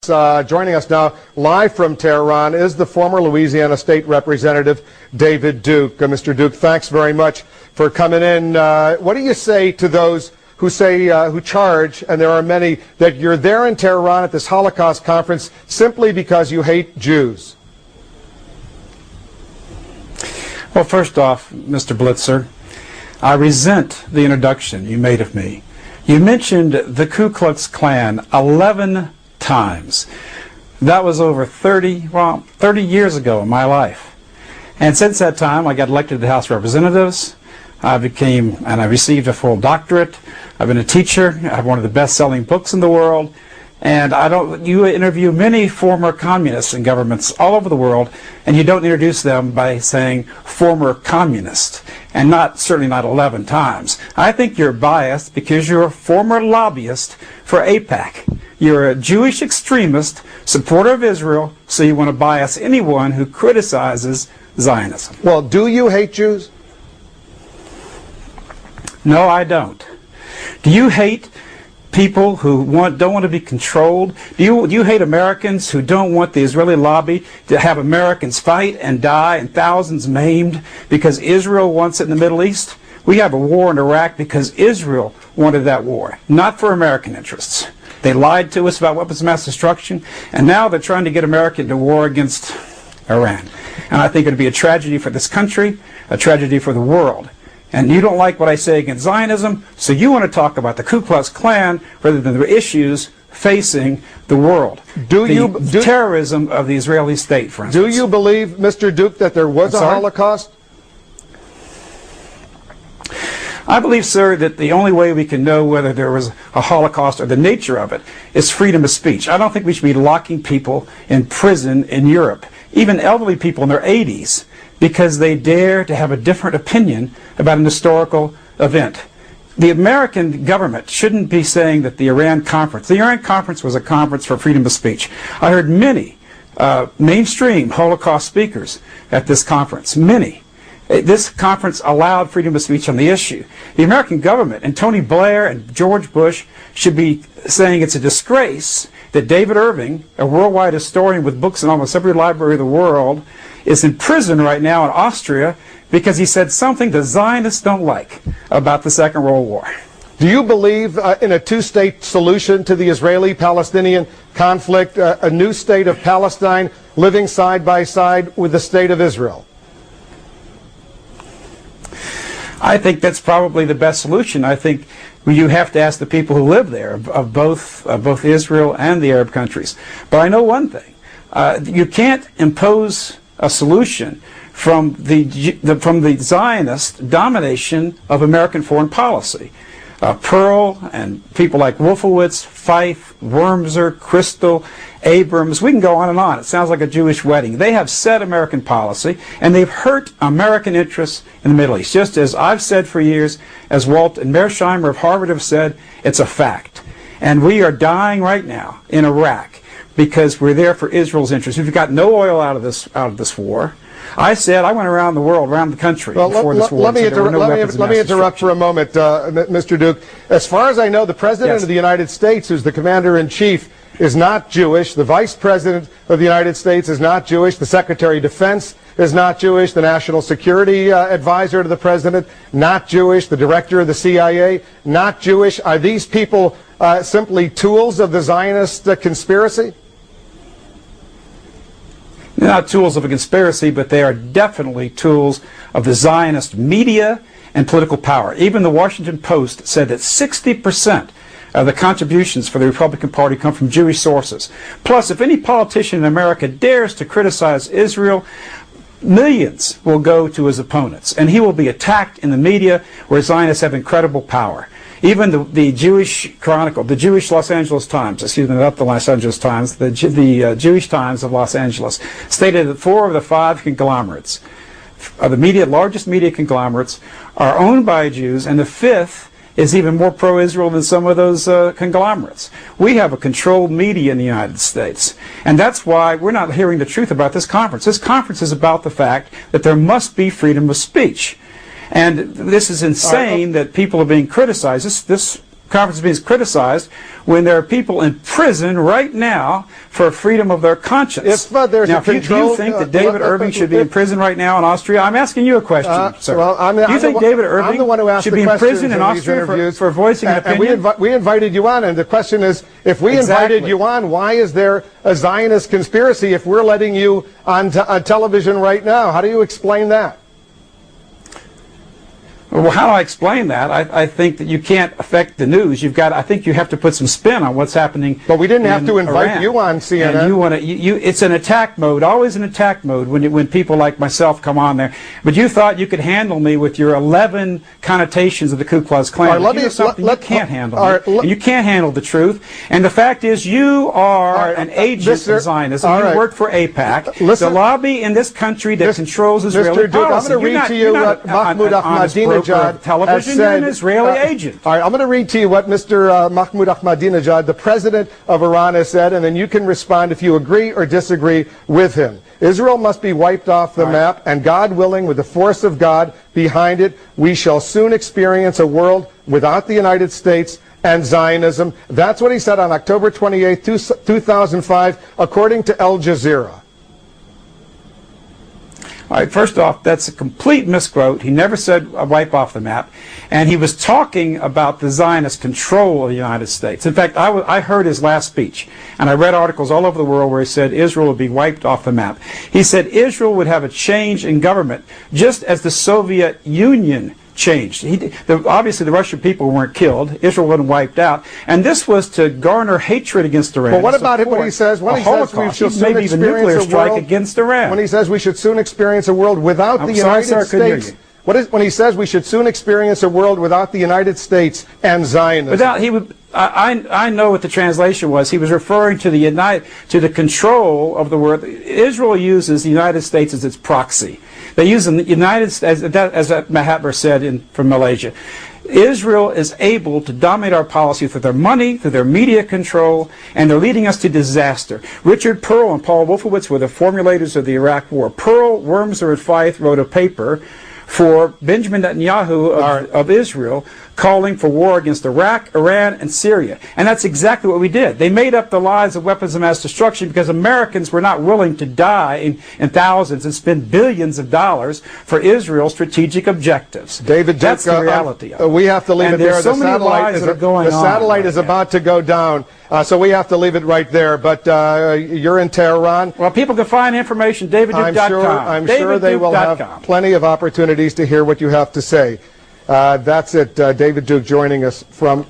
Joining us now live from Tehran is the former Louisiana State Representative David Duke. Mr. Duke, thanks very much for coming in. What do you say to those who charge, and there are many, that you're there in Tehran at this Holocaust conference simply because you hate Jews? Well, first off, Mr. Blitzer, I resent the introduction you made of me. You mentioned the Ku Klux Klan 11 times. That was over 30 years ago in my life. And since that time, I got elected to the House of Representatives. I received a full doctorate. I've been a teacher. I have one of the best-selling books in the world. And you interview many former communists in governments all over the world, and you don't introduce them by saying former communist, and certainly not 11 times. I think you're biased because you're a former lobbyist for AIPAC. You're a Jewish extremist, supporter of Israel, so you want to bias anyone who criticizes Zionism. Well, do you hate Jews? No, I don't. Do you hate people who don't want to be controlled? Do you hate Americans who don't want the Israeli lobby to have Americans fight and die and thousands maimed because Israel wants it in the Middle East? We have a war in Iraq because Israel wanted that war, not for American interests. They lied to us about weapons of mass destruction, and now they're trying to get America into war against Iran. And I think it would be a tragedy for this country, a tragedy for the world. And you don't like what I say against Zionism, so you want to talk about the Ku Klux Klan rather than the issues facing the world. The terrorism of the Israeli state, for instance. Do you believe, Mr. Duke, that there was a Holocaust? I believe, sir, that the only way we can know whether there was a Holocaust or the nature of it is freedom of speech. I don't think we should be locking people in prison in Europe, even elderly people in their 80s, because they dare to have a different opinion about an historical event. The American government shouldn't be saying that the Iran conference was a conference for freedom of speech. I heard many mainstream Holocaust speakers at this conference, many. This conference allowed freedom of speech on the issue. The American government and Tony Blair and George Bush should be saying it's a disgrace that David Irving, a worldwide historian with books in almost every library of the world, is in prison right now in Austria because he said something the Zionists don't like about the Second World War. Do you believe in a two-state solution to the Israeli-Palestinian conflict, a new state of Palestine living side by side with the state of Israel? I think that's probably the best solution. I think you have to ask the people who live there of both Israel and the Arab countries. But I know one thing. You can't impose a solution from the Zionist domination of American foreign policy. Pearl and people like Wolfowitz, Fife, Wormser, Crystal, Abrams, we can go on and on. It sounds like a Jewish wedding. They have set American policy, and they've hurt American interests in the Middle East. Just as I've said for years, as Walt and Mearsheimer of Harvard have said, it's a fact. And we are dying right now in Iraq because we're there for Israel's interests. We've got no oil out of this war. I went around the world, around the country before this war. Let me interrupt for a moment, Mr. Duke. As far as I know, the President of the United States, who's the Commander-in-Chief, is not Jewish. The Vice President of the United States is not Jewish. The Secretary of Defense is not Jewish. The National Security Advisor to the President, not Jewish. The Director of the CIA, not Jewish. Are these people simply tools of the Zionist conspiracy? They're not tools of a conspiracy, but they are definitely tools of the Zionist media and political power. Even the Washington Post said that 60% of the contributions for the Republican Party come from Jewish sources. Plus, if any politician in America dares to criticize Israel, millions will go to his opponents, and he will be attacked in the media where Zionists have incredible power. Even the Jewish Chronicle, the Jewish Los Angeles Times, excuse me, not the Los Angeles Times, the Jewish Times of Los Angeles, stated that 4 of the 5 conglomerates, the largest media conglomerates, are owned by Jews, and the 5th is even more pro-Israel than some of those conglomerates. We have a controlled media in the United States, and that's why we're not hearing the truth about this conference. This conference is about the fact that there must be freedom of speech. And this is insane that people are being criticized. This conference is being criticized when there are people in prison right now for freedom of their conscience. If there's now, a control, do you think that David Irving should be in prison right now in Austria? I'm asking you a question, sir. Well, do you think David Irving should be in prison in Austria for voicing an opinion? And we invited you on, and the question is, if we invited you on, why is there a Zionist conspiracy if we're letting you on television right now? How do you explain that? Well, how do I explain that? I think that you can't affect the news. I think you have to put some spin on what's happening. But we didn't have to invite Iran. you on CNN. And you want to. It's an attack mode. Always an attack mode when people like myself come on there. But you thought you could handle me with your 11 connotations of the Ku Klux Klan. Right, you can't handle me. And you can't handle the truth. And the fact is, you are an agent of Zionism. You work for AIPAC, the lobby in this country that controls Israeli policy. I'm going to read to you what Mahmoud Ahmadinejad television, you're an Israeli agent. All right, I'm going to read to you what Mr. Mahmoud Ahmadinejad, the president of Iran, has said, and then you can respond if you agree or disagree with him. Israel must be wiped off the map, and God willing, with the force of God behind it, we shall soon experience a world without the United States and Zionism. That's what he said on October 28, 2005, according to Al Jazeera. All right, first off, that's a complete misquote. He never said wipe off the map. And he was talking about the Zionist control of the United States. In fact, I heard his last speech, and I read articles all over the world where he said Israel would be wiped off the map. He said Israel would have a change in government, just as the Soviet Union changed. Obviously, the Russian people weren't killed. Israel wasn't wiped out. And this was to garner hatred against Iran. But what about when he says we should soon maybe even nuclear strike against Iran? When he says we should soon experience a world without the United States. When he says we should soon experience a world without the United States and Zionism? I know what the translation was. He was referring to the control of the world. Israel uses the United States as its proxy. They use the United States, as Mahatma said from Malaysia. Israel is able to dominate our policy through their money, through their media control, and they're leading us to disaster. Richard Pearl and Paul Wolfowitz were the formulators of the Iraq War. Pearl, Wormser, and Feith wrote a paper for Benjamin Netanyahu of Israel, calling for war against Iraq, Iran, and Syria. And that's exactly what we did. They made up the lies of weapons of mass destruction because Americans were not willing to die in thousands and spend billions of dollars for Israel's strategic objectives. David Duke, that's the reality of it. We have to leave it there. So the satellite is about to go down, so we have to leave it right there. But you're in Tehran. Well, people can find information, davidduke.com. I'm sure they will have plenty of opportunities to hear what you have to say. That's it. David Duke joining us from